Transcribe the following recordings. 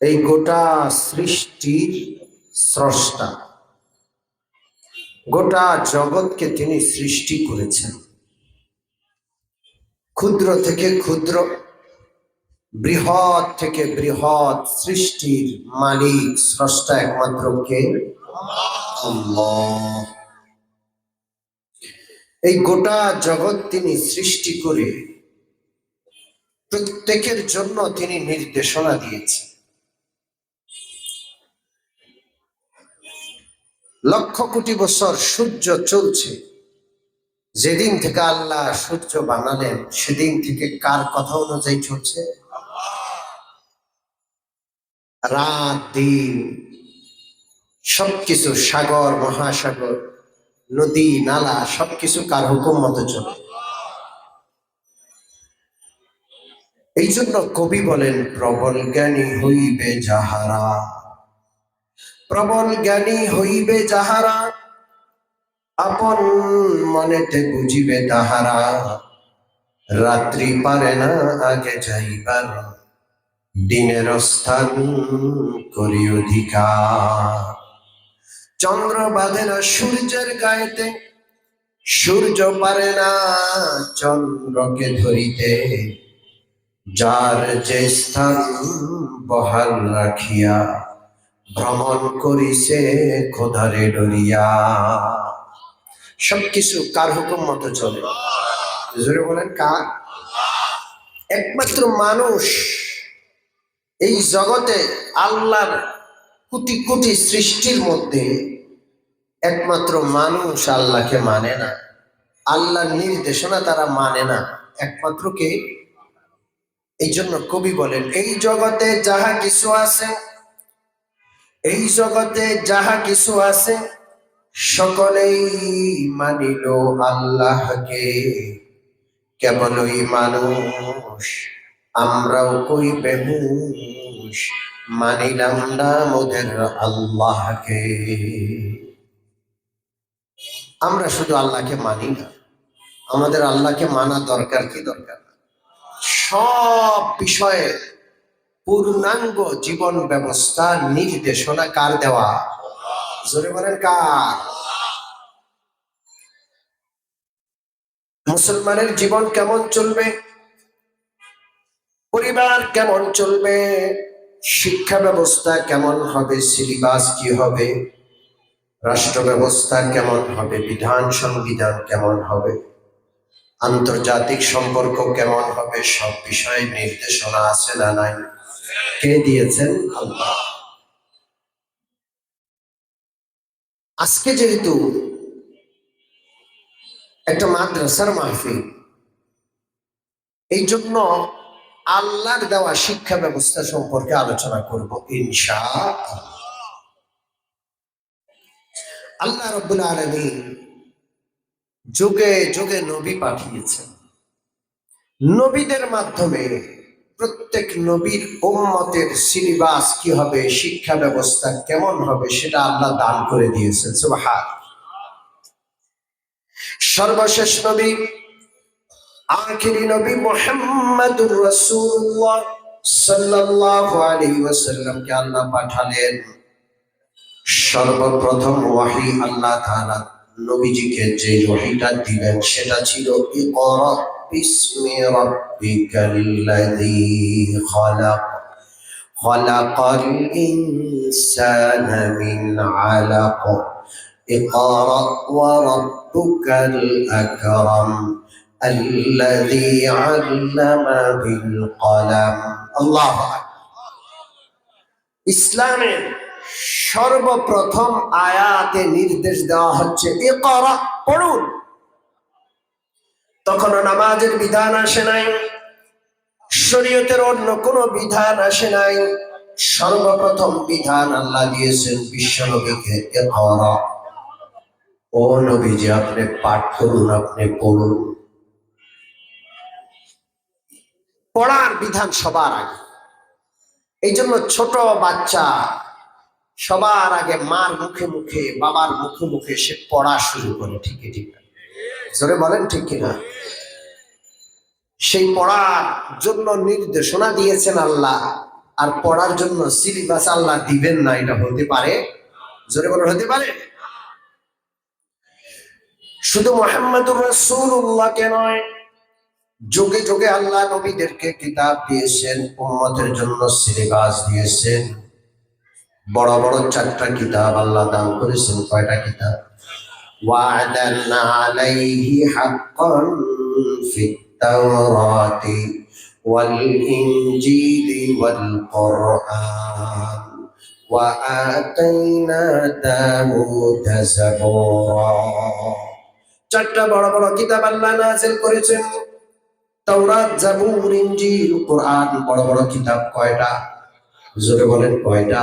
এই গোটা সৃষ্টির স্রষ্টা, গোটা জগৎকে তিনি সৃষ্টি করেছেন। ক্ষুদ্র থেকে ক্ষুদ্র, বৃহৎ থেকে বৃহৎ সৃষ্টির মালিক স্রষ্টা একমাত্র কে? আল্লাহ। এই গোটা জগৎ তিনি সৃষ্টি করে প্রত্যেকের জন্য তিনি নির্দেশনা দিয়েছেন। লক্ষ কোটি বছর সূর্য চলছে। যেদিন থেকে আল্লাহ সূর্য বানালেন সেদিন থেকে কার কথা অনুযায়ী চলছে? রাত দিন সবকিছু, সাগর মহাসাগর নদী নালা সবকিছু কার হুকুম মতো চলে। এই জন্য কবি বলেন, প্রবল জ্ঞানী হইবে যাহারা, প্রবল জ্ঞানী হইবে যাহারা, আপন মনেতে বুঝিবে তাহারা, রাত্রি পারে না আগে যাইবার, দিনের স্থান করি অধিকার। চন্দ্র বাঁধে না সূর্যের গায়েতে, সূর্য পারে না চন্দ্রকে ধরিতে, যার যে স্থান বহাল রাখিয়া, ভ্রমণ করিছে খোদারে ডরিয়া। সবকিছু কার হুকুম মতো চলে? জোরে বলেন কার? একমাত্র মানুষ এই জগতে আল্লাহর কোটি কোটি সৃষ্টির মধ্যে একমাত্র মানুষ আল্লাহকে মানে না, আল্লাহর নির্দেশনা তারা মানে না। একমাত্র কে? এই জন্য কবি বলেন, এই জগতে যাহা কিছু আছে, এই জগতে যাহা কিছু আছে, সকলেই মানিল আল্লাহকে, কেবলই মানুষ আমরাও কই বেহুশ, মানিলাম না মোদের আল্লাহকে। আমরা শুধু আল্লাহকে মানি না, আমাদের আল্লাহকে মানা দরকার কি দরকার না? সব বিষয়ে পূর্ণাঙ্গ জীবন ব্যবস্থা নির্দেশনা কার দেওয়া? জোরে বলেন কার? মুসলমানের জীবন কেমন চলবে, পরিবার কেমন চলবে, শিক্ষা ব্যবস্থা কেমন হবে, সিলেবাস কি হবে, রাষ্ট্র ব্যবস্থা কেমন হবে, বিধান সংবিধান কেমন হবে, আন্তর্জাতিক সম্পর্ক কেমন হবে, সব বিষয়ে নির্দেশনা আছে না নাই? কে দিয়েছেন? আল্লাহ। আজকে যেহেতু একটা মাদ্রাসার মাহফিল, এই জন্য আল্লাহর দেওয়া শিক্ষা ব্যবস্থা সম্পর্কে আলোচনা করব ইনশাআল্লাহ। আল্লাহ রাব্বুল আলামিন যুগে যুগে নবী পাঠিয়েছেন। নবীদের মাধ্যমে প্রত্যেক নবীর উম্মতের সিলেবাস কি হবে, শিক্ষা ব্যবস্থা কেমন হবে, সেটা আল্লাহ দান করে দিয়েছেন। সুবহানাল্লাহ। সর্বশেষ নবী, আখিরি নবী মুহাম্মদুর রাসূলুল্লাহ সাল্লাল্লাহু আলাইহি ওয়াসাল্লামকে আল্লাহ পাঠালেন। সর্বপ্রথম ওয়াহী আল্লাহ তাআলা নবীজিকে যে ওয়াহীটা দিলেন সেটা ছিল ইকরা বিসমি রাব্বিকাল্লাযী খালাক, খালাকাল ইনসানা মিন আলাক, ইকরা ওয়া রাব্বুকাল আকরাম আল্লাযী আল্লামা বিল কলম। আল্লাহু আকবার। ইসলামের সর্বপ্রথম আয়াতে নির্দেশ দেওয়া হচ্ছে ইকরা, পড়ুন। তখনও নামাজের বিধান আসে নাই, শরীয়তের অন্য কোন বিধান আসে নাই। সর্বপ্রথম বিধান আল্লাহ দিয়েছেন বিশ্ব নবীকে, ইকরা, ও নবীজি আপনি পাঠ করুন, আপনি পড়ুন। পড়ার বিধান সবার আগে। এই জন্য ছোট বাচ্চা সবার আগে মার মুখে মুখে, বাবার মুখে মুখে সে পড়া শুরু করে। ঠিক ঠিক জোরে বলেন ঠিক কিনা? সেই পড়ার জন্য নির্দেশনা দিয়েছেন আল্লাহ। আর পড়ার জন্য সিলেবাস আল্লাহ দিবেন না, এটা হতে পারে? জোরে বলে হতে পারে? শুধু মুহাম্মদুর রাসূলুল্লাহকে নয়, যুগে যুগে আল্লাহ নবীদেরকে কিতাব দিয়েছেন, উম্মতের জন্য সিলেবাস দিয়েছেন। বড় বড় 4টা কিতাব আল্লাহ দান করেছেন। কয়টা কিতাব? ওয়া'দান আলাইহি হাক্কান ফিত তাওরাতি ওয়াল ইনজিলি ওয়াল কুরআন ওয়া আতাইনা দাউদা যাবুরা। 4টা বড় বড় কিতাব আল্লাহ নাযিল করেছেন, তাওরাত, জাবুর, ইনজিল, কুরআন। বড় বড় কিতাব কয়টা? জোরে বলেন কয়টা?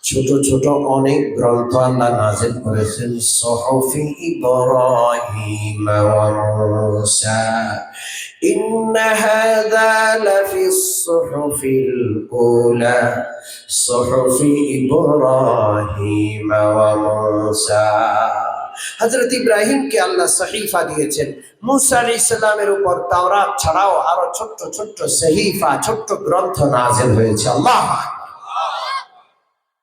ছোট ছোট অনেক গ্রন্থ আল্লাহ নাযিল করেছেন। সুহুফি ইব্রাহিম ওয়া মূসা, ইন্না হাযা লাফিস সুহুফিল উলা, সুহুফি ইব্রাহিম ওয়া মূসা। হযরত ইব্রাহিমকে আল্লাহ সহিফা দিয়েছেন, মূসা আলাইহিস সালামের উপর তাওরাত ছাড়াও আরো ছোট ছোট সহিফা, ছোট গ্রন্থ নাযিল হয়েছে। আল্লাহ,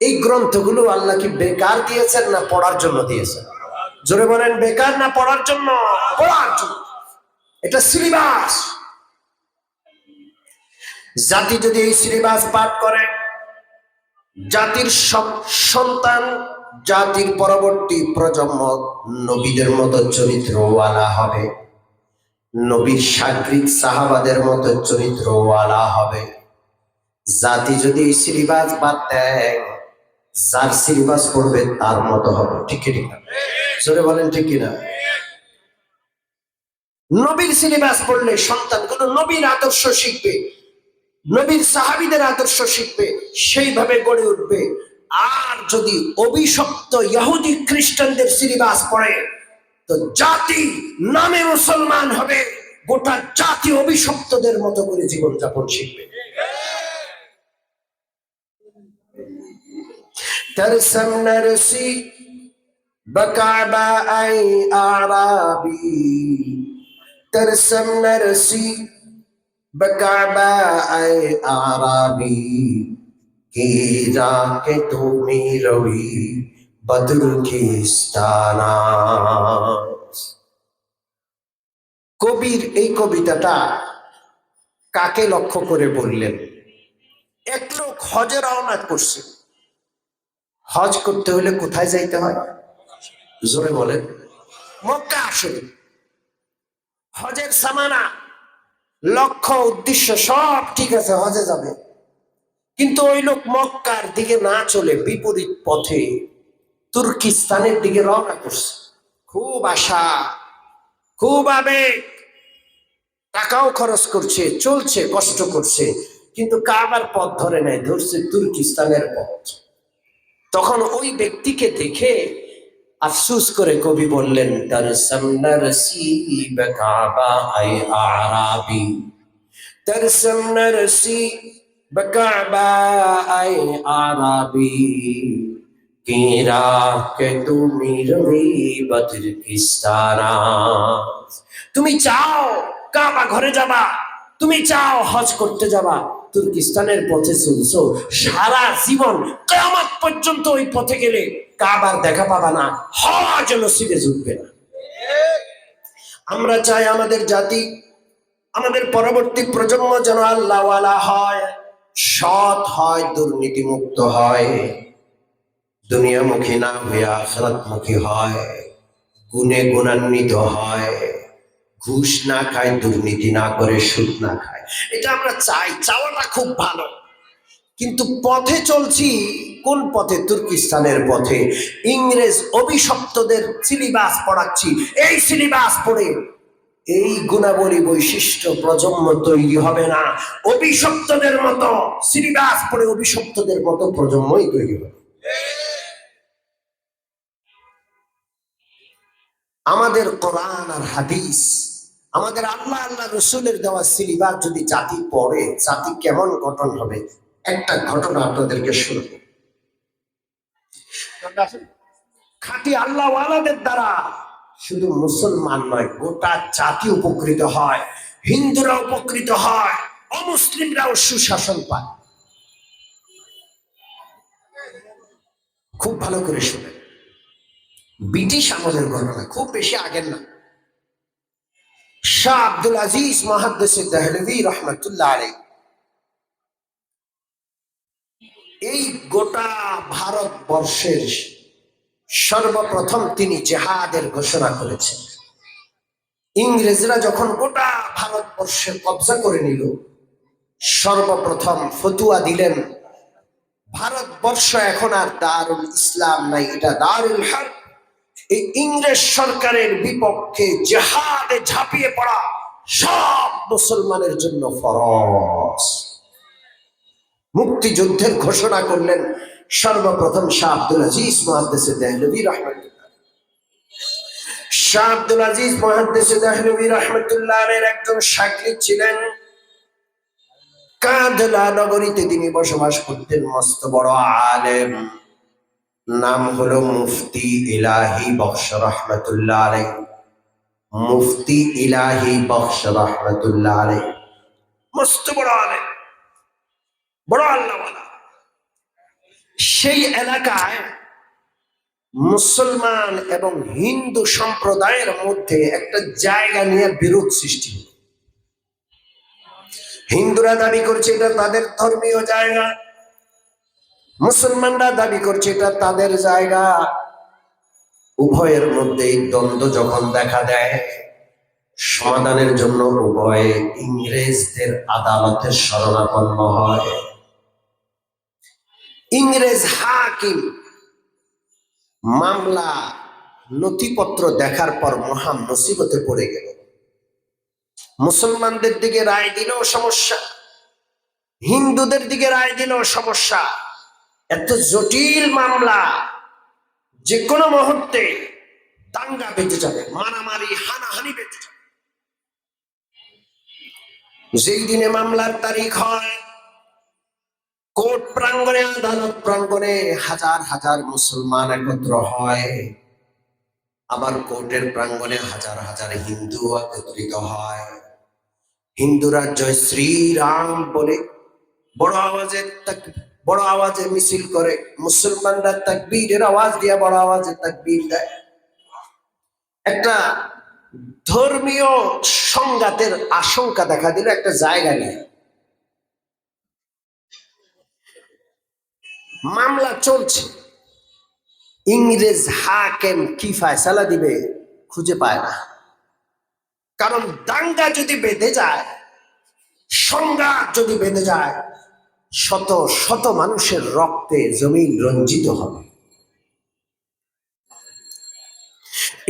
এই গ্রন্থগুলো আল্লাহ কি বেকার দিয়েছেন না পড়ার জন্য দিয়েছেন? জোরে বলেন, বেকার না পড়ার জন্য? পড়ার জন্য। এটা সিলেবাস। জাতি যদি এই সিলেবাস পাঠ করে, জাতির সব সন্তান, জাতির পরবর্তী প্রজন্ম নবীদের মতো চরিত্রওয়ালা হবে, নবীর সাগরিক সাহাবাদের মতো চরিত্রওয়ালা হবে। জাতি যদি এই সিলেবাস বাদ দেয়, যার সিলেবাস পড়বে তার মতো হবে। ঠিক কিনা? জোরে বলেন ঠিক কিনা? নবীর সিলেবাস পড়লে সন্তানগুলো নবীর আদর্শ শিখবে, নবীর সাহাবীদের আদর্শ শিখবে, সেইভাবে গড়ে উঠবে। আর যদি অভিশপ্ত ইহুদি খ্রিস্টানদের সিলেবাস পড়ে, তো জাতি নামে মুসলমান হবে, গোটা জাতি অভিশপ্তদের মতো করে জীবনযাপন শিখবে। ترسم نرسي بكعبة أي أعرابي، ترسم نرسي بكعبة أي أعرابي كيرا के तुमी रवि बद्र ख्रिस्टाना। কবির এই কবিতাটা কাকে লক্ষ্য করে বললেন? এক লোক হজে রওনা করছে। হজ করতে হলে কোথায় যাইতে হয়? জোরে বলেন। মক্কা আসলে হজের সামানা, লক্ষ্য, উদ্দেশ্য সব ঠিক আছে, হজে যাবে। কিন্তু ওই লোক মক্কার দিকে না চলে বিপরীত পথে তুর্কিস্তানের দিকে রওনা করছে। খুব আশা, খুব আবেগ, টাকাও খরচ করছে, চলছে, কষ্ট করছে, কিন্তু কাবার পথ ধরে নেয়, ধরছে তুর্কিস্তানের পথ। তখন ওই ব্যক্তিকে দেখে আফসোস করে কবি বললেন, তরসম নরসি বকাবা আই আরাবি, তরসম নরসি বকাবা আই আরাবি কেরা কে তুমি রবি বদ্র খ্রিস্টানা। তুমি চাও কাবা ঘরে যাবা, তুমি চাও হজ করতে যাবা, তুর্কিস্তানের পথে চলছো, সারা জীবন কিয়ামত পর্যন্ত ওই পথে গেলে কাবার দেখা পাবা না, হজ নসিবে জুটবে না। আমরা চাই আমাদের জাতি, আমাদের পরবর্তী প্রজন্ম যেন আল্লাহওয়ালা হয়, সৎ হয়, দুর্নীতি মুক্ত হয়, দুনিয়ামুখী না হয়ে আখিরাতমুখী হয়, গুণে গুণান্বিত হয়, ঘুষ না খায়, দুর্নীতি না করে, সুদ না খায়। এটা আমরা চাই, চাওয়াটা খুব ভালো। কিন্তু পথে চলছি কোন পথে? তুর্কিস্তানের পথে। ইংরেজ অভিশপ্তদের সিলেবাস পড়াচ্ছি। এই সিলেবাস পড়ে এই গুণাবলী বৈশিষ্ট্য প্রজন্ম তৈরি হবে না। অভিশপ্তদের মতো সিলেবাস পড়ে অভিশপ্তদের মতো প্রজন্মই তৈরি হবে। আমাদের কোরআন আর হাদিস, আমাদের আল্লাহ আল্লাহ রসুলের দেওয়া সিলেবাস যদি জাতি পড়ে, জাতি কেমন গঠন হবে? একটা ঘটনা আপনাদেরকে শুনব। খাঁটি আল্লাহওয়ালাদের দ্বারা শুধু মুসলমান নয়, গোটা জাতি উপকৃত হয়, হিন্দুরা উপকৃত হয়, অমুসলিমরাও সুশাসন পায়। খুব ভালো করে শুনে, ব্রিটিশ আমলের ঘটনা, খুব বেশি আগের না। শাহ আব্দুল আজিজ মুহাদ্দিস দেহলভী রহমতুল্লাহ আলাইহি এই গোটা ভারতবর্ষের সর্বপ্রথম তিনি জেহাদের ঘোষণা করেছেন। ইংরেজরা যখন গোটা ভারতবর্ষে কবজা করে নিল, সর্বপ্রথম ফতুয়া দিলেন ভারতবর্ষ এখন আর দারুল ইসলাম নাই, এটা দারুল হরব। এই ইংরেজ সরকারের বিপক্ষে জেহাদে ঝাঁপিয়ে পড়া সব মুসলমানের জন্য ফরজ। মুক্তিযুদ্ধের ঘোষণা করলেন সর্বপ্রথম শাহ আব্দুল আজিজ মুহাদ্দিস দেহলভী রহমতুল্লাহ। শাহ আব্দুল আজিজ মুহাদ্দিস দেহলভী রহমতুল্লাহ এর একজন শাগির্দ ছিলেন। কাঁধলা নগরীতে তিনি বসবাস করতেন। মস্ত বড় আলেম, নাম হলো মুফতি ইলাহি বখশ রহমতুল্লাহ আলাইহি। মুফতি ইলাহি বখশ রহমতুল্লাহ আলাইহি মস্ত বড় আলেম, বড় আল্লাহওয়ালা। সেই এলাকায় মুসলমান এবং হিন্দু সম্প্রদায়ের মধ্যে একটা জায়গা নিয়ে বিরোধ সৃষ্টি হল। হিন্দুরা দাবি করছে এটা তাদের ধর্মীয় জায়গা, মুসলমানরা দাবি করছে এটা তাদের জায়গা। উভয়ের মধ্যে দ্বন্দ্ব যখন দেখা দেয়, সমাধানের জন্য উভয়ে ইংরেজদের আদালতের শরণাপন্ন হয়। ইংরেজ হাকিম মামলা নথিপত্র দেখার পর মহা মুসিবতে পড়ে গেল। মুসলমানদের দিকে রায় দিলেও সমস্যা, হিন্দুদের দিকে রায় দিলেও সমস্যা। এত জটিল মামলা, যে কোনো মুহূর্তে দাঙ্গা বেঁধে যাবে, মারামারি হানাহানি বেঁধে যাবে। যেই দিনে মামলার তারিখ হয়, কোর্ট প্রাঙ্গণে, আদালত প্রাঙ্গণে হাজার হাজার মুসলমান একত্র হয়। আবার কোর্টের প্রাঙ্গণে হাজার হাজার হিন্দু একত্রিত হয়। হিন্দুরা জয় শ্রীরাম বলে বড় আওয়াজে মিছিল করে, মুসলমানরা তাকবীরের আওয়াজ দিয়ে বড় আওয়াজে তাকবীর দেয়। একটা ধর্মীয় সংঘাতের আশঙ্কা দেখা দিল একটা জায়গা নিয়ে। মামলা চলছে, ইংরেজ হাকিম কি ফয়সালা দিবে খুঁজে পায় না। কারণ দাঙ্গা যদি বেঁধে যায়, সংঘাত যদি বেঁধে যায়, শত শত মানুষের রক্তে জমিন রঞ্জিত হবে।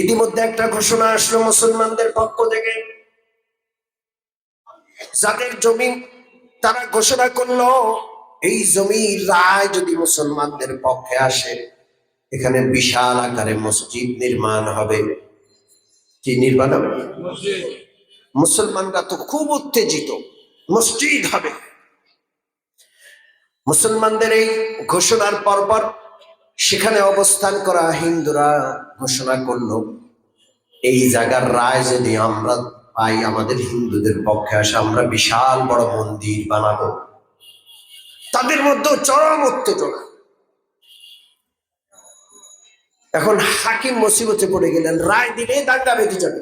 ইতিমধ্যে একটা ঘোষণা আসলো মুসলমানদের পক্ষ থেকে, যাদের জমিন, তারা ঘোষণা করলো এই জমির রায় যদি মুসলমানদের পক্ষে আসে, এখানে বিশাল আকারে মসজিদ নির্মাণ হবে। কি নির্মাণ হবে? মুসলমানরা তো খুব উত্তেজিত, মসজিদ হবে। মুসলমানদের এই ঘোষণার পরপর সেখানে অবস্থান করা হিন্দুরা ঘোষণা করলো এই জায়গার রায় যদি আমরা পাই, আমাদের হিন্দুদের পক্ষে আসে, আমরা বিশাল বড় মন্দির বানাবো। তাদের মধ্যে চরম উত্তেজনা। এখন হাকিম মুসিবতে পড়ে গেলেন, রায় দিলে দাঙ্গা বেঁধে যাবে।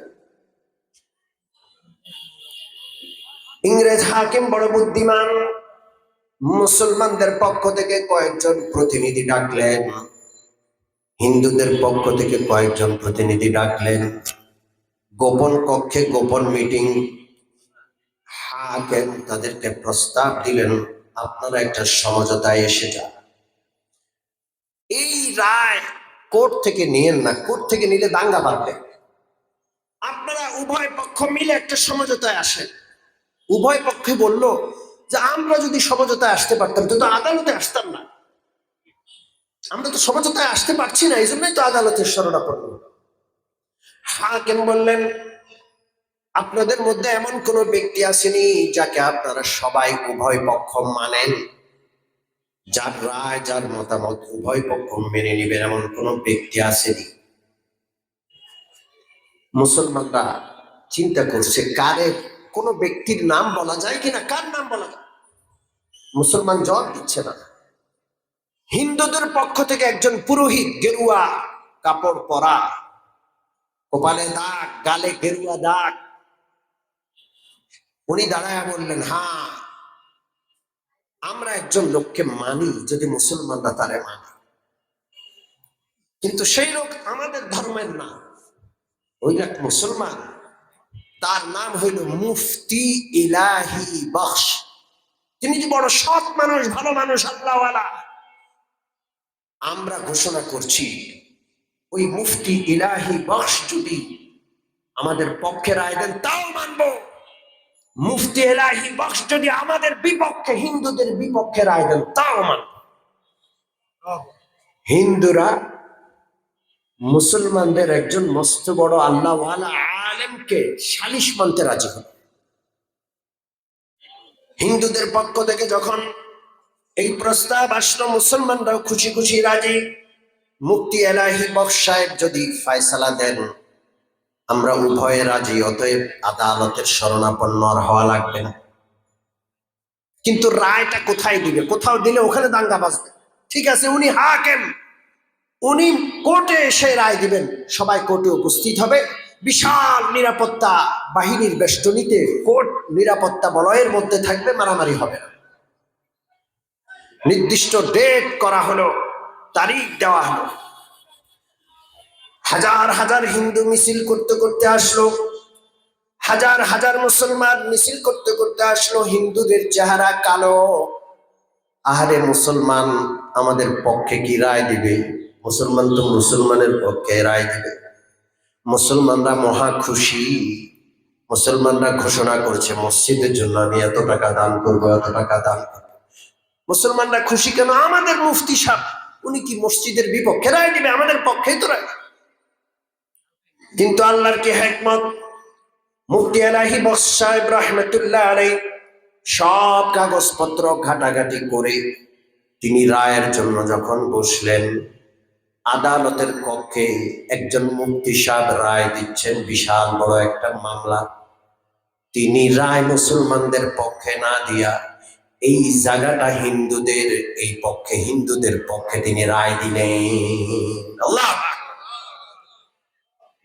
ইংরেজ হাকিম বড় বুদ্ধিমান, মুসলমানদের পক্ষ থেকে কয়েকজন প্রতিনিধি ডাকলেন, হিন্দুদের পক্ষ থেকে কয়েকজন প্রতিনিধি ডাকলেন। গোপন কক্ষে গোপন মিটিং। হাকিম তাদেরকে প্রস্তাব দিলেন, আপনারা একটা সমঝোতায় এসে যান। এই রায় কোর্ট থেকে নিয়েন না, কোর্ট থেকে নিলে দাঙ্গা বাঁধবে। আপনারা উভয় পক্ষ মিলে একটা সমঝোতায় আসেন। উভয় পক্ষে বলল যে আমরা যদি সমঝোতায় আসতে পারতাম তো আদালতে আসতাম না, আমরা তো সমঝোতায় আসতে পারছি না, এই জন্যই তো আদালতের শরণাপন্ন। হাকিম বললেন, আপনাদের মধ্যে এমন কোন ব্যক্তি আসেনি যাকে আপনারা সবাই উভয় পক্ষ মানেন, যার রায় যার মতামত উভয় পক্ষ মেনে নিবেন, এমন কোন ব্যক্তি আসেনি। মুসলমানরা চিন্তা করছে কারে, কোন ব্যক্তির নাম বলা যায় কিনা, কার নাম বলা যায়। মুসলমান জবাব দিচ্ছে না। হিন্দুদের পক্ষ থেকে একজন পুরোহিত, গেরুয়া কাপড় পরা, কপালে দাগ, গালে গেরুয়া দাগ, উনি দাঁড়ায় বললেন, হ্যাঁ আমরা একজন লোককে মানি যদি মুসলমানরা তারে মানে, কিন্তু সেই লোক আমাদের ধর্মের না, ওই এক মুসলমান, তার নাম হইল মুফতি ইলাহি বখশ। তিনি যে বড় সৎ মানুষ, ভালো মানুষ, আল্লাহওয়ালা। আমরা ঘোষণা করছি ওই মুফতি ইলাহি বখশ যদি আমাদের পক্ষে রায় দেন তাও মানবো। মুফতি ইলাহি বখশ যদি আমাদের বিপক্ষে, হিন্দুদের বিপক্ষে রায় দেন তাও মানবো। হিন্দুরা মুসলমানদের একজন মস্ত বড় আল্লাহওয়ালা আলেমকে সালিশ মানতে রাজি হল। হিন্দুদের পক্ষ থেকে যখন এই প্রস্তাব আসলো, মুসলমানরাও খুশি খুশি রাজি। মুফতি ইলাহি বখশ সাহেব যদি ফয়সালা দেন আমরা উভয়ে রাজি, অতএব আদালতের শরণাপন্ন হওয়া লাগবে না। কিন্তু রায়টা কোথায় দিবে? কোথাও দিলে ওখানে দাঙ্গা বাজবে। ঠিক আছে, উনি হাকিম, উনি কোর্টে এসে রায় দিবেন, সবাই কোর্টে উপস্থিত হবে, বিশাল নিরাপত্তা বাহিনীর বেষ্টনীতে কোর্ট নিরাপত্তা বলয়ের মধ্যে থাকবে, মারামারি হবে না। নির্দিষ্ট ডেট করা হলো, তারিখ দেওয়া হলো। হাজার হাজার হিন্দু মিছিল করতে করতে আসলো, হাজার হাজার মুসলমান মিছিল করতে করতে আসলো। হিন্দুদের চেহারা কালো। আহারে মুসলমান আমাদের পক্ষে কি রায় দিবে? মুসলমান তো মুসলমানের পক্ষে রায় দিবে। মুসলমানরা মহা খুশি। মুসলমানরা ঘোষণা করছে মসজিদের জন্য আমি এত টাকা দান করবো, এত টাকা দান করবো। মুসলমানরা খুশি কেন? আমাদের মুফতি সাহেব উনি কি মসজিদের বিপক্ষে রায় দিবে? আমাদের পক্ষেই তো রায়। কিন্তু আল্লাহর কি হিকমত, মুফতি ইলাহি বখশ সাহেব রাহমাতুল্লাহ আলাইহি সব কাগজপত্র ঘাটাঘাটি করে তিনি রায়ের জন্য যখন বসলেন, আদালতের কক্ষে একজন মুফতি সাহেব রায় দিচ্ছেন, বিশাল বড় একটা মামলা। তিনি রায় মুসলমানদের পক্ষে না দিয়া এই জায়গাটা হিন্দুদের এই পক্ষে, হিন্দুদের পক্ষে তিনি রায় দিলেন। আল্লাহ!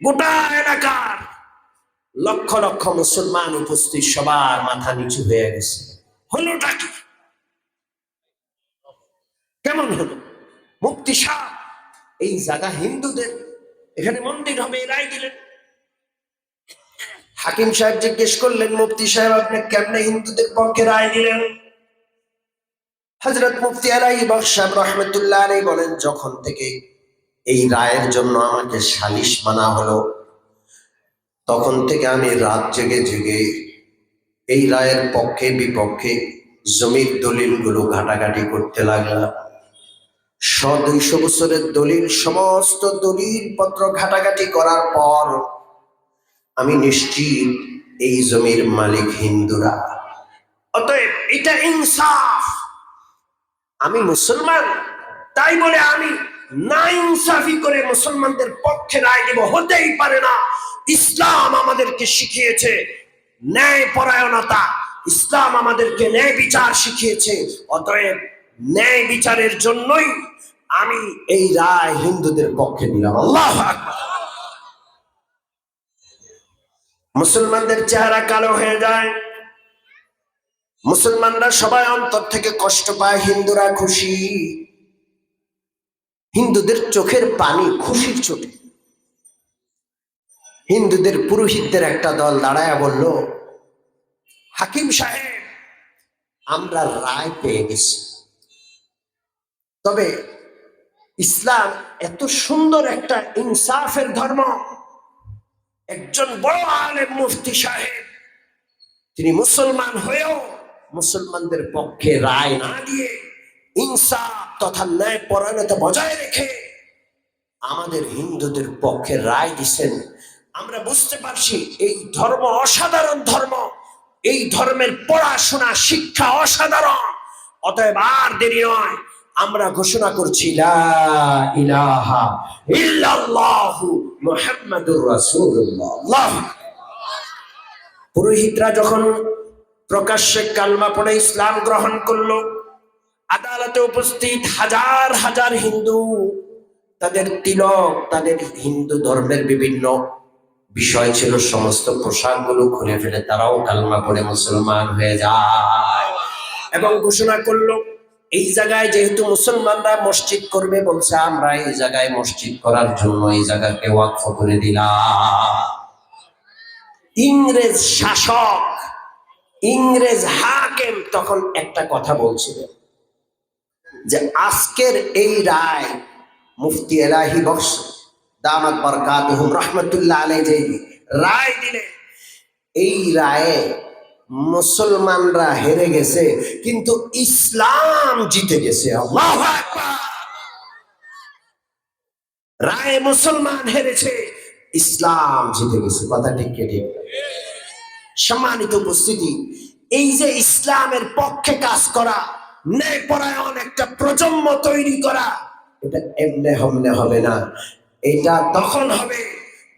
গোটা এলাকার লক্ষ লক্ষ মুসলমান উপস্থিত, সবার মাথা নিচু হয়ে গেছে। হলোটা কি? কেমন হলো? মুফতি সাহেব এই জায়গা হিন্দুদের, এখানে মন্দির হবে, রায় দিলেন। হাকিম সাহেব জিজ্ঞেস করলেন, মুফতি সাহেব আপনি কেমনে হিন্দুদের পক্ষে রায় দিলেন? হযরত মুফতি ইলাহি বখশ সাহেব রাহমাতুল্লাহ আলাইহি বলেন, যখন থেকে এই রায়ের জন্য আমাকে সালিশ মানা হলো, তখন থেকে আমি রাত জেগে জেগে এই রায়ের পক্ষে বিপক্ষে জমির দলিলগুলো ঘাটাঘাটি করতে লাগলাম। 100-200 বছরের দলিল, সমস্ত দলিল পত্র ঘাটাঘাটি করার পর আমি নিশ্চিত এই জমির মালিক হিন্দুরা। অতএব এটা ইনসাফ। আমি মুসলমান, তাই বলে আমি না ইনসাফি করে মুসলমানদের পক্ষে রায় দেব, হতেই পারে না। ইসলাম আমাদেরকে শিখিয়েছে ন্যায় পরায়ণতা, ইসলাম আমাদেরকে ন্যায় বিচার শিখিয়েছে। অতএব ন্যায় বিচারের জন্যই আমি এই রায় হিন্দুদের পক্ষে দিলাম। আল্লাহু আকবার। মুসলমানদের চেহারা কালো হয়ে যায়, মুসলমানরা সবাই অন্তর থেকে কষ্ট পায়, হিন্দুরা খুশি। হিন্দুদের চোখের পানি খুশির চোটে। হিন্দুদের পুরোহিতদের একটা দল দাঁড়ায় বলল, হাকিম সাহেব আমরা রায় পেয়ে গেছি, তবে ইসলাম এত সুন্দর একটা ইনসাফের ধর্ম, একজন বড় আলেম মুফতি সাহেব তিনি মুসলমান হয়েও মুসলমানদের পক্ষে রায় না দিয়ে ইনসাফ তথা ন্যায় পরায়ণতা বজায় রেখে আমাদের হিন্দুদের পক্ষে রায় দিচ্ছেন। আমরা বুঝতে পারছি এই ধর্ম অসাধারণ ধর্ম, এই ধর্মের পড়াশোনা শিক্ষা অসাধারণ। অতএব আর দেরি নয়, আমরা ঘোষণা করছি লা ইলাহা ইল্লাল্লাহু মুহাম্মাদুর রাসূলুল্লাহ। আল্লাহ! পুরোহিতরা যখন প্রকাশ্যে কালমা পড়ে ইসলাম গ্রহণ করলো, আদালতে উপস্থিত হাজার হাজার হিন্দু, তাদের তিলক, তাদের হিন্দু ধর্মের বিভিন্ন বিষয় ছিল, সমস্ত পোশাকগুলো খুলে ফেলে তারাও কালমা পড়ে মুসলমান হয়ে যায় এবং ঘোষণা করলো এই জায়গায় যেহেতু মুসলমানরা মসজিদ করবে বলছে, আমরা এই জায়গায় মসজিদ করার জন্য এই জায়গাকে ওয়াকফ করে দিলাম। ইংরেজ শাসক, ইংরেজ হাকিম তখন একটা কথা বলছিলেন যে আজকের এই রায় মুফতি এলাহি বক্স দামাত বরকাতুহুম রাহমাতুল্লাহ আলাইহি যে রায় দিলেন, এই রায়ে মুসলমানরা হেরে গেছে কিন্তু ইসলাম জিতে গেছে। আল্লাহু আকবার। রায়ে মুসলমান হেরেছে, ইসলাম জিতে গেছে। কথা ঠিক কি ঠিক? সম্মানিত উপস্থিতি, এই যে ইসলামের পক্ষে কাজ করা, ন্যায়পরায়ণ একটা প্রজন্ম তৈরি করা, এটা এমনে হমনে হবে না। এটা তখন হবে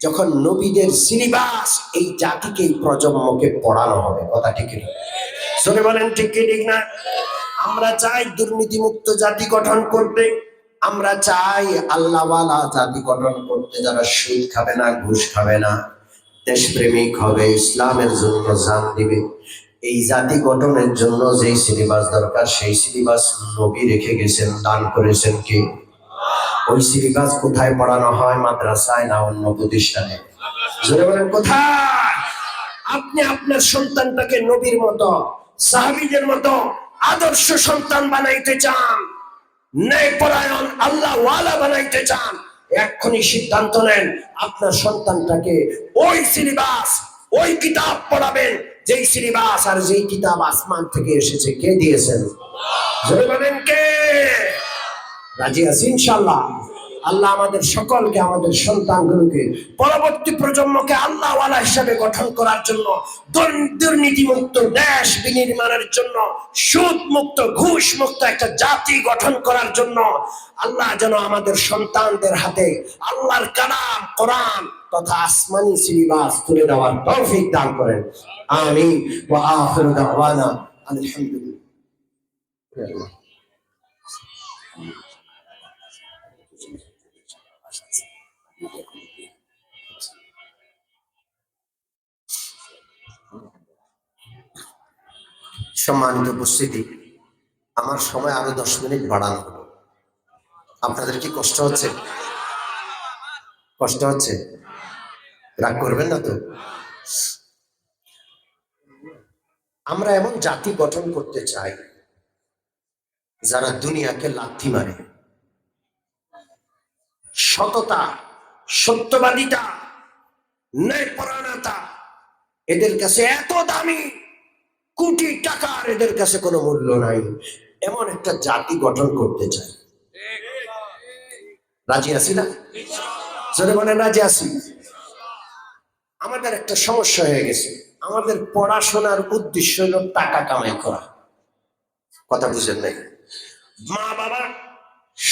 যখন নবীদের সিলেবাস এই জাতিকে, এই প্রজন্মকে পড়ানো হবে। কথা ঠিক না? শুনে বলেন ঠিক কি ঠিক না? আমরা চাই দুর্নীতিমুক্ত জাতি গঠন করতে, আমরা চাই আল্লাহওয়ালা জাতি গঠন করতে, যারা সুদ খাবে না, ঘুষ খাবে না, দেশপ্রেমিক হবে, ইসলামের জন্য জান দিবে। এই জাতি গঠনের জন্য যেই সিলেবাস দরকার, সেই সিলেবাস নবী রেখে গেছেন, দান করেছেন কি? ওই সিলেবাস কোথায় পড়ানো হয়? মাদ্রাসায় না অন্য প্রতিষ্ঠানে? জোরে বলেন কোথায়? আপনি আপনার সন্তানটাকে নবীর মতো, সাহাবীদের মতো আদর্শ সন্তান বানাইতে চান, ন্যায়পরায়ণ আল্লাহ ওয়ালা বানাইতে চান, এক্ষুনি সিদ্ধান্ত নেন আপনার সন্তানটাকে ওই সিলেবাস, ওই কিতাব পড়াবেন যেই সিলেবাস আর যেই কিতাব আসমান থেকে এসেছে। কে দিয়েছেন? জোরে বলেন কে? রাজি আছি ইনশাআল্লাহ? আল্লাহ আমাদের সকলকে, আমাদের সন্তানগুলোকে, পরবর্তী প্রজন্মকে আল্লাহওয়ালা হিসাবে গঠন করার জন্য, দুর্নীতি মুক্ত দেশ বিনির্মাণের জন্য, সুদ মুক্ত, ঘুষ মুক্ত একটা জাতি গঠন করার জন্য আল্লাহ যেন আমাদের সন্তানদের হাতে আল্লাহর কালাম কোরআন তথা আসমানি সিলেবাস তুলে দেওয়ার তৌফিক দান করেন। আমিন ওয়া আখিরু দাওয়ানা আলহামদুলিল্লাহ। সম্মানিত উপস্থিতি, আমার সময় আরো 10 মিনিট বাড়ানো হলো। আপনাদের কি কষ্ট হচ্ছে? কষ্ট হচ্ছে? রাগ করবেন না তো? আমরা এমন জাতি গঠন করতে চাই যারা দুনিয়াকে লাথি মারে। সততা, সত্যবাদিতা, ন্যায়পরায়ণতা এদের কাছে এত দামি, কোটি টাকার এদের কাছে কোনো মূল্য নাই। এমন একটা জাতি গঠন করতে চাই। রাজি আছি না? যদি বলেন রাজি আছি। আমাদের একটা সমস্যা হয়ে গেছে, আমাদের পড়াশোনার উদ্দেশ্য হলো টাকা কামাই করা। কথা বুঝেন নাই? মা বাবা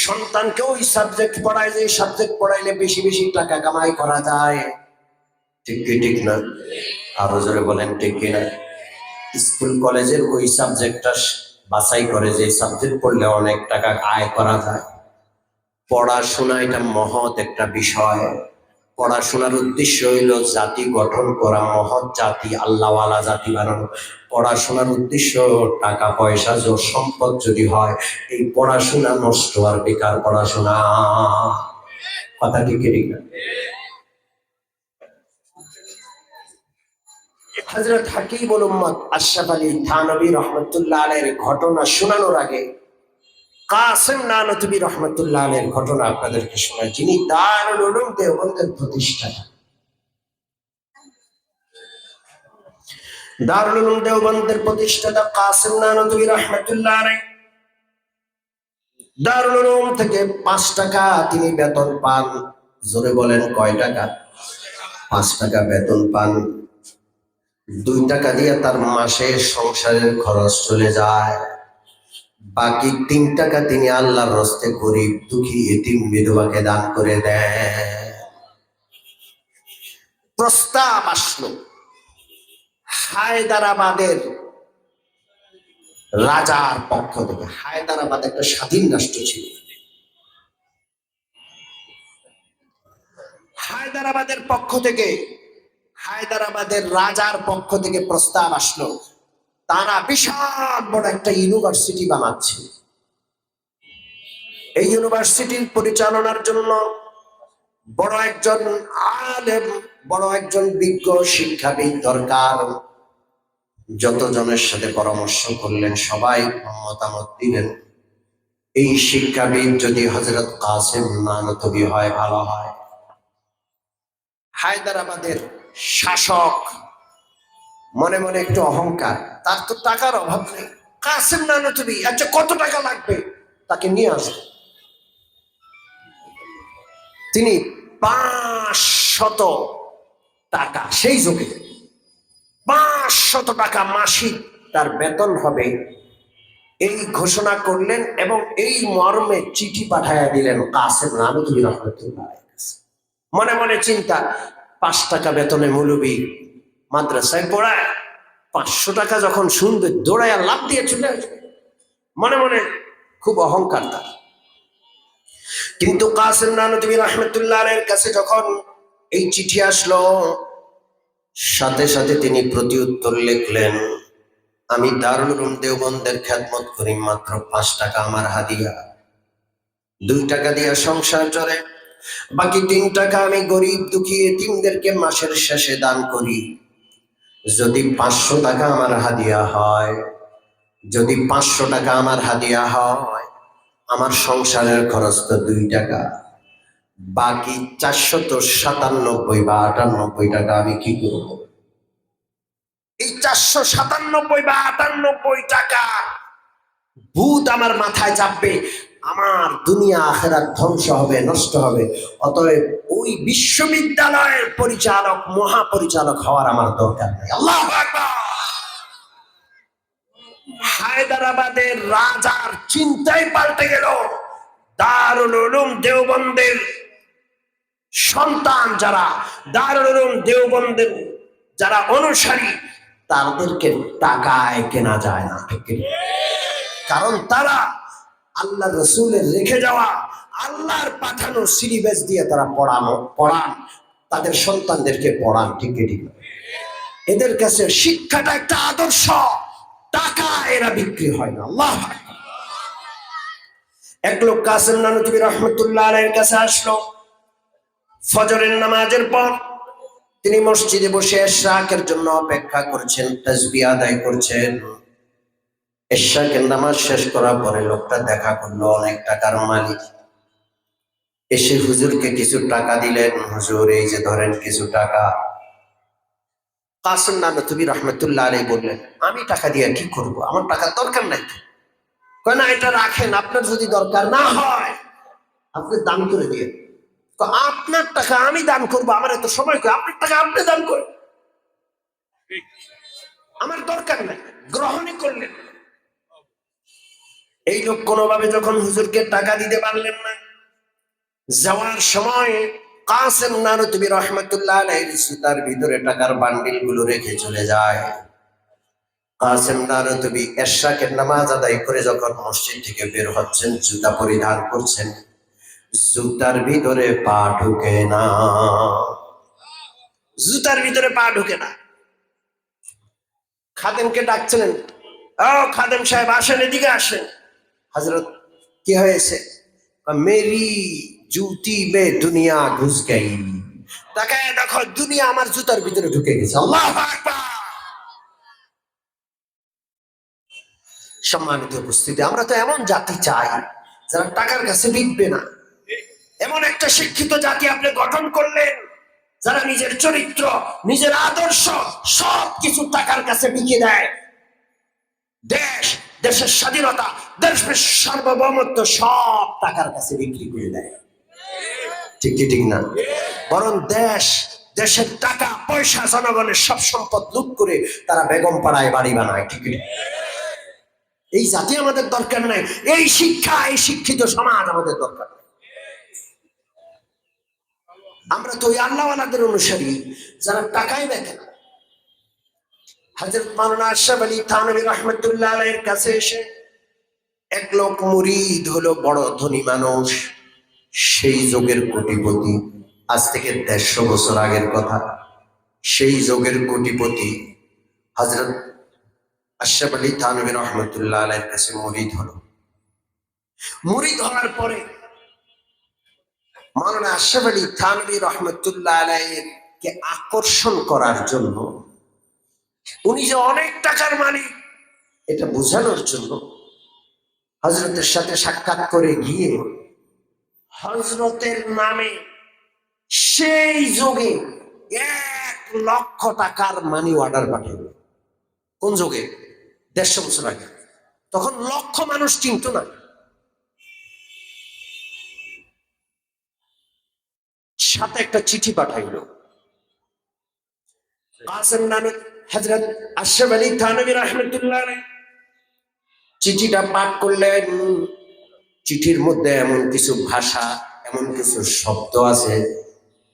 সন্তানকে ওই সাবজেক্ট পড়ায় যে সাবজেক্ট পড়াইলে বেশি বেশি টাকা কামাই করা যায়। ঠিক কি ঠিক না? আরো জোরে বলেন ঠিক কিনা? স্কুল কলেজের ওই সাবজেক্টটা বাছাই করে যে সাবজেক্ট পড়লে অনেক টাকা আয় করা যায়। পড়াশোনা এটা মহৎ একটা বিষয়। পড়াশোনার উদ্দেশ্য হইল জাতি গঠন করা, মহৎ জাতি, আল্লাহওয়ালা জাতি বানানো। পড়াশোনার উদ্দেশ্য টাকা পয়সা সম্পদ যদি হয়, এই পড়াশোনা নষ্ট আর বেকার পড়াশোনা। কথা ঠিক ঠিক না? হযরত হাকিমুল উম্মত আশরাফ আলী থানভী রাহমাতুল্লাহ আলাইহির ঘটনা শোনানোর আগে কাসেম নানতুবি রহমতুল্লাহ আলাইহির ঘটনা আপনাদেরকে শোনাই, যিনি দারুল উলুম দেওবন্দের প্রতিষ্ঠাতা। দারুল উলুম দেওবন্দের প্রতিষ্ঠাতা কাসেম নানতুবি রহমতুল্লাহ আলাইহি দারুল উলুম থেকে 5 টাকা তিনি বেতন পান। জোরে বলেন কয় টাকা? 5 টাকা বেতন পান। 2 টাকা দিয়ে তার মাসে সংসারের খরচ চলে যায়। বাকি 3 টাকা তিনি আল্লাহর রাস্তায় গরিব দুঃখী এতিম বিধবাকে দান করে দেন। প্রস্তাব আসলো হায়দ্রাবাদের রাজার পক্ষ থেকে। হায়দ্রাবাদ একটা স্বাধীন রাষ্ট্র ছিল। হায়দ্রাবাদের পক্ষ থেকে, হায়দ্রাবাদের রাজার পক্ষ থেকে প্রস্তাব আসলো, তারা বিশাল বড় একটা ইউনিভার্সিটি বানাচ্ছে। এই ইউনিভার্সিটির পরিচালনার জন্য বড় একজন আলেম, বড় একজন বিজ্ঞ শিক্ষাবিদ দরকার। যতজনের সাথে পরামর্শ করলেন সবাই মতামত দিলেন, এই শিক্ষাবিদ যদি হযরত কাসেম নানতবী হয় ভালো হয়। হায়দ্রাবাদের শাসক মনে মনে একটু অহংকার, তার তো টাকার অভাব নেই। কাসেম নানতবী, আচ্ছা কত টাকা লাগবে, তাকে নিয়ে আসবে। তিনি 500 টাকা, সেই যুগে 500 টাকা মাসিক তার বেতন হবে, এই ঘোষণা করলেন এবং এই মর্মে চিঠি পাঠাইয়া দিলেন কাসেম নানতবী রহমাতুল্লাহ। মনে মনে চিন্তা, 5 টাকা বেতনে মৌলবী মাদ্রাসায় পড়ায়, 500 টাকা যখন শুনবে দৌড়াইয়া লাভ দিয়ে চলে আসবে। মনে মনে খুব অহংকার তার। কিন্তু কাসেম নানতবী রহমাতুল্লাহ আলাইহির কাছে যখন এই চিঠি আসলো, সাথে সাথে তিনি প্রতি উত্তর লিখলেন, আমি দারুল উলুম দেওবন্দের খেদমত করি, মাত্র 5 টাকা আমার হাদিয়া। 2 টাকা দিয়া সংসার চলে, বাকি 3 টাকা আমি গরিব দুঃখী এতিমদেরকে মাসের শেষে দান করি। যদি 500 টাকা আমার হাদিয়া হয়, যদি 500 টাকা আমার হাদিয়া হয়, আমার সংসারের খরচ তো 2 টাকা, বাকি 497 বা 98 টাকা আমি কি করব? এই 497 বা 98 টাকা ভূত আমার মাথায় চাপবে, আমার দুনিয়া আখিরাত ধ্বংস হবে, নষ্ট হবে। অতএব ওই বিশ্ববিদ্যালয়ের পরিচালক, মহাপরিচালক হওয়ার আমার দরকার নেই। আল্লাহু আকবার। হায়দ্রাবাদের রাজার চিন্তাই পাল্টে গেল। দারুল উলুম দেওবন্দের সন্তান যারা, দারুল উলুম দেওবন্দের যারা অনুসারী, তাদেরকে টাকায় কেনা যায় না, ঠিক? কারণ তারা আল্লাহ রসুলের রেখে যাওয়া, আল্লাহর পাঠানো সিলেবাস দিয়ে তারা পড়ান, তাদের সন্তানদেরকে পড়ান, ঠিক ঠিক। এদের কাছে শিক্ষাটা একটা আদর্শ, টাকা এরা বিক্রি হয় না। আল্লাহ। এক লোক কাসেম নানতবী রহমাতুল্লাহ আলাইহির কাছে আসলো ফজরের নামাজের পর। তিনি মসজিদে বসে ইশরাকের জন্য অপেক্ষা করছেন, তাসবিহ আদায় করছেন। ইশরাকের নামাজ শেষ করার পরে লোকটা দেখা করলো অনেক টাকার মালিক, এসে হুজুরকে কিছু টাকা দিলেন। হুজুর এই যে ধরেন কিছু টাকা। কাসেম নানতবী রহমাতুল্লাহ আলাইহি বললেন, আমি টাকা দিয়ে কি করব, আমার টাকার দরকার নাই। কয় না, এটা রাখেন, আপনার যদি দরকার না হয় আপনি দান করে দিয়ে। আপনার টাকা আমি দান করবো, আমার এত সময় কই, আপনার টাকা আপনি দান করেন, আমার দরকার নাই। গ্রহণই করলেন। এই লোক কোনোভাবে যখন হুজুরকে টাকা দিতে পারলেন না, যাওয়ার সময় কাসেম নানতবী রহমাতুল্লাহ আলাইহির জুতার ভিতরে টাকার বান্ডিল গুলো রেখে চলে যায়। কাসেম নানতবী ইশরাকের নামাজ আদায় করে যখন মসজিদ থেকে বের হচ্ছেন, জুতা পরিধান করছেন, জুতার ভিতরে পা ঢুকে না, জুতার ভিতরে পা ঢুকে না। খাদেমকে ডাকছিলেন, ও খাদেম সাহেব আসেন, এদিকে আসেন। হযরত কি হয়েছে? মেরি জুতি মে দুনিয়া ঘুস গই। তাকায় দেখো, দুনিয়া আমার জুতার ভিতরে ঢুকে গেছে। আল্লাহু আকবার। সম্মানিত উপস্থিতি, আমরা তো এমন জাতি চাই যারা টাকার কাছে বিকবে না। এমন একটা শিক্ষিত জাতি আপনি গঠন করলেন যারা নিজের চরিত্র, নিজের আদর্শ সবকিছু টাকার কাছে বিকিয়ে দেয়। দেশ, দেশের স্বাধীনতা, দেশের সার্বভৌমত্ব সব টাকার কাছে বিক্রি করে দেয়, ঠিক কি ঠিক না? বরং দেশের টাকা পয়সা, জনগণের সব সম্পদ লুট করে তারা বেগম পাড়ায় বাড়ি বানায়, ঠিক কি? এই জাতি আমাদের দরকার নাই। এই শিক্ষা, এই শিক্ষিত সমাজ আমাদের দরকার নাই। আমরা তো ওই আল্লাহওয়ালাদের অনুসারী যারা টাকাই দেখে না। হযরত মাওলানা আশরাফ আলী থানভী রাহমাতুল্লাহ আলাইহির কাছে এসে এক লোক মুরিদ হলো, বড় ধনী মানুষ, সেই যুগের কোটিপতি। আজ থেকে 150 বছর আগের কথা। সেই যুগের কোটিপতি হযরত আশরাফ আলী থানভী রাহমাতুল্লাহ আলাইহির কাছে মুরিদ হলো। মুরিদ হওয়ার পরে মাওলানা আশরাফ আলী থানভী রাহমাতুল্লাহ আলাইহিকে আকর্ষণ করার জন্য, উনি যে অনেক টাকার মালিক এটা বোঝানোর জন্য হযরতের সাথে সাক্ষাৎ করে গিয়ে হযরতের নামে সেই যুগে 1,00,000 টাকার মানি অর্ডার পাঠাইল। কোন যুগে? 150 বছর আগে। তখন লক্ষ মানুষ চিনত না। সাথে একটা চিঠি পাঠাইল। কাসেম নামে হযরত আশরাফ আলী থানভী রাহমাতুল্লাহ আলাইহি চিঠিটা পাঠ করলেন। চিঠির মধ্যে এমন কিছু ভাষা, এমন কিছু শব্দ আছে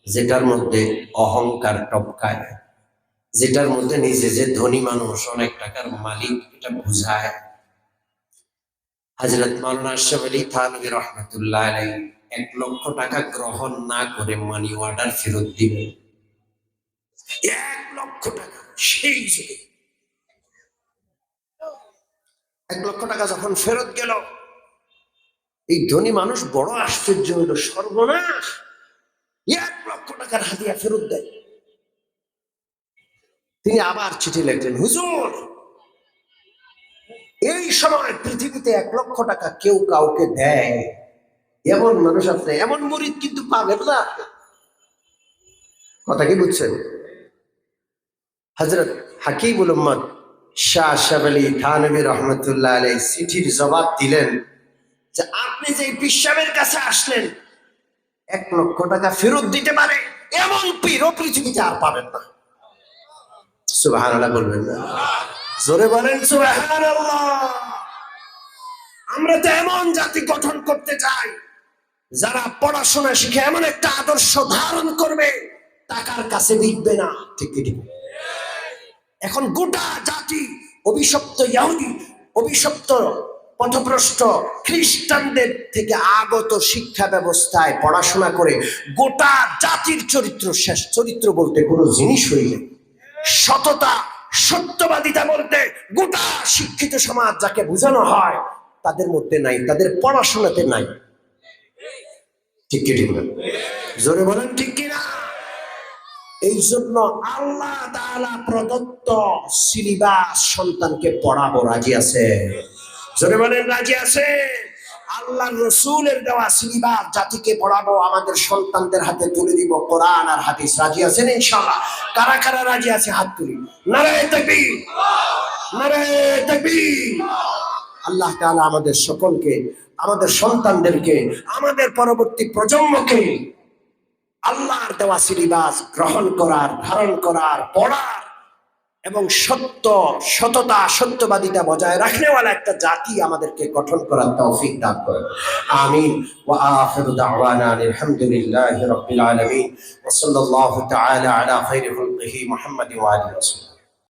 যেটার মধ্যে অহংকার টপকায়, যেটার মধ্যে নিজে যে ধনী মানুষ, অনেক টাকার মালিক, এটা বুঝায়। হযরত মাওলানা আশরাফ আলী থানভী রাহমাতুল্লাহ আলাইহি 1,00,000 টাকা গ্রহণ না করে মানি অর্ডার ফেরত দিবেন। 1,00,000 টাকা সেই যুগে। 1,00,000 টাকা যখন ফেরত গেল, এই ধনী মানুষ বড় আশ্চর্য হইল, সর্বনাশ, 1,00,000 টাকার হাদিয়া ফেরত দেয়। তিনি আবার চিঠি লিখলেন, হুজুর, এই সময় পৃথিবীতে 1,00,000 টাকা কেউ কাউকে দেয় এমন মানুষ আছে, এমন মুরিদ কিন্তু পাবেন না। কথা কি বুঝছেন? হযরত হাকিমুল উম্মত শাহ আশরাফ আলী থানভী রাহমাতুল্লাহ আলাইহি চিঠির জবাব দিলেন যে আপনি যে পিসাবের কাছে আসলেন 1,00,000 টাকা ফেরত দিতে পারে এমন পীর পৃথিবীতে আর পাবেন না। সুবহানাল্লাহ বলবেন না? জোরে বলেন সুবহানাল্লাহ। আমরা তো এমন জাতি গঠন করতে চাই যারা পড়াশোনা শিখে এমন একটা আদর্শ ধারণ করবে, টাকার কাছে বিকবে না। ঠিক ঠিক। এখন গোটা জাতি অভিশপ্ত ইহুদি, অভিশপ্ত পথভ্রষ্ট খ্রিস্টানদের থেকে আগত শিক্ষা ব্যবস্থায় পড়াশোনা করে গোটা জাতির চরিত্র শেষ। চরিত্র বলতে কোনো জিনিস হইলে, সততা, সত্যবাদিতা বলতে গোটা শিক্ষিত সমাজ যাকে বোঝানো হয় তাদের মধ্যে নাই, তাদের পড়াশোনাতে নাই। ঠিক কি ঠিক না? জোরে বলেন ঠিক কিনা? এই জন্য আল্লাহ তাআলা প্রদত্ত সিলেবাস সন্তানকে পড়াবো, রাজি আছে? জোরে বলেন রাজি আছে? আল্লাহ রাসূলের দেওয়া সিলেবাস জাতিকে পড়াবো, আমাদের সন্তানদের হাতে তুলে দিব কোরআন আর হাদিস। রাজি আছেন ইনশাআল্লাহ? কারা কারা রাজি আছে হাত তুলি। নারায়ে তাকবীর, নারায়ে তাকবীর। আল্লাহ তাআলা আমাদের সকলকে, আমাদের সন্তানদেরকে, আমাদের পরবর্তী প্রজন্মকে আল্লাহর দেওয়া সিলেবাস গ্রহণ করার, ধারণ করার, পড়ার এবং সত্য, সততা, সত্যবাদিতা বজায় রাখনেওয়ালা একটা জাতি আমাদেরকে গঠন করার তৌফিক দান করেন। আমিন। ওয়া আখিরু দাওয়ানা আলহামদুলিল্লাহি রাব্বিল আলামিন ওয়া সাল্লাল্লাহু তাআলা আলা খায়রি খালকিহি মুহাম্মাদিন ওয়া আলিহি ওয়া সাল্লাম।